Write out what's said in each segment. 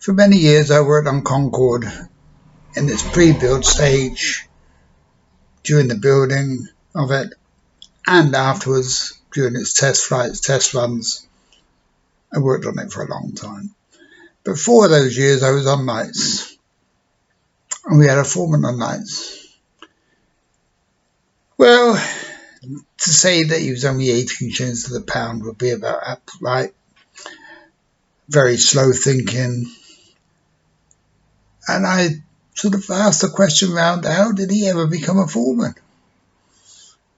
For many years I worked on Concorde in its pre-build stage, during the building of it, and afterwards during its test flights, test runs. I worked on it for a long time. But 4 of those years I was on nights, and we had a foreman on nights. Well, to say that he was only 18 shillings to the pound would be about right. Very slow thinking. And I sort of asked the question round, how did he ever become a foreman?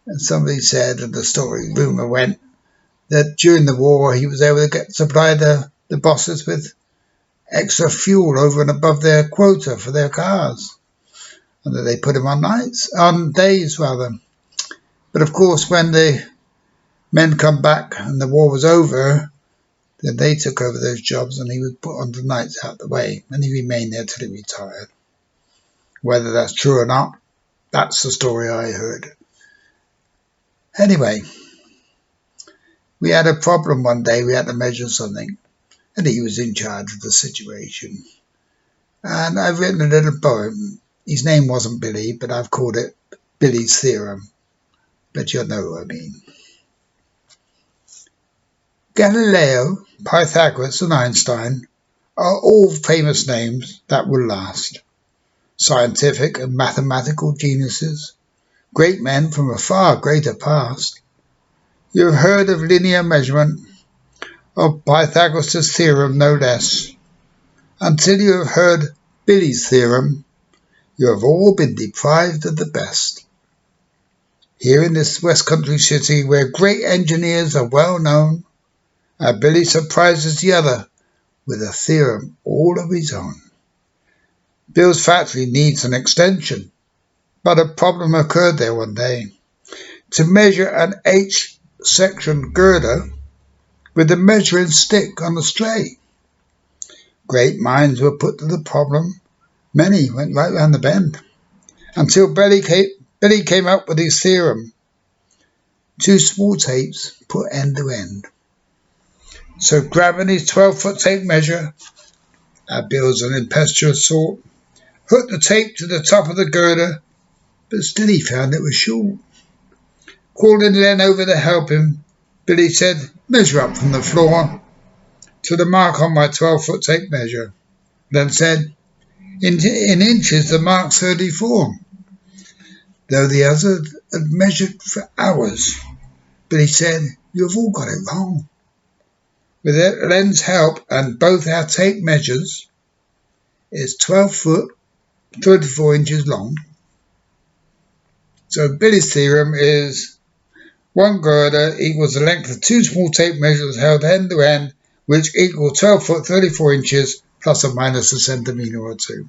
And somebody said, and the rumour went, that during the war he was able to supply the bosses with extra fuel over and above their quota for their cars, and that they put him on days rather. But of course, when the men come back and the war was over, then they took over those jobs and he was put on the nights out the way, and he remained there till he retired. Whether that's true or not, that's the story I heard. Anyway, we had a problem one day. We had to measure something, and he was in charge of the situation. And I've written a little poem. His name wasn't Billy, but I've called it Billy's Theorem. But you'll know what I mean. Galileo, Pythagoras, and Einstein are all famous names that will last. Scientific and mathematical geniuses, great men from a far greater past. You have heard of linear measurement, of Pythagoras' theorem no less. Until you have heard Billy's theorem, you have all been deprived of the best. Here in this West Country city, where great engineers are well known, our Billy surprises the other with a theorem all of his own. Bill's factory needs an extension, but a problem occurred there one day. To measure an H-section girder with a measuring stick on a stray. Great minds were put to the problem. Many went right round the bend, until Billy came up with his theorem. 2 small tapes put end to end. So grabbing his 12-foot tape measure, our Bill's an impetuous sort, hooked the tape to the top of the girder, but still he found it was short. Calling Len over to help him, Billy said, measure up from the floor to the mark on my 12-foot tape measure. Len said, in inches the mark's 34. Though the other had measured for hours, Billy said, you've all got it wrong. With Len's help and both our tape measures, it's 12 foot, 34 inches long. So Billy's theorem is 1 girder equals the length of 2 small tape measures held end to end, which equal 12 foot, 34 inches, plus or minus a centimetre or 2.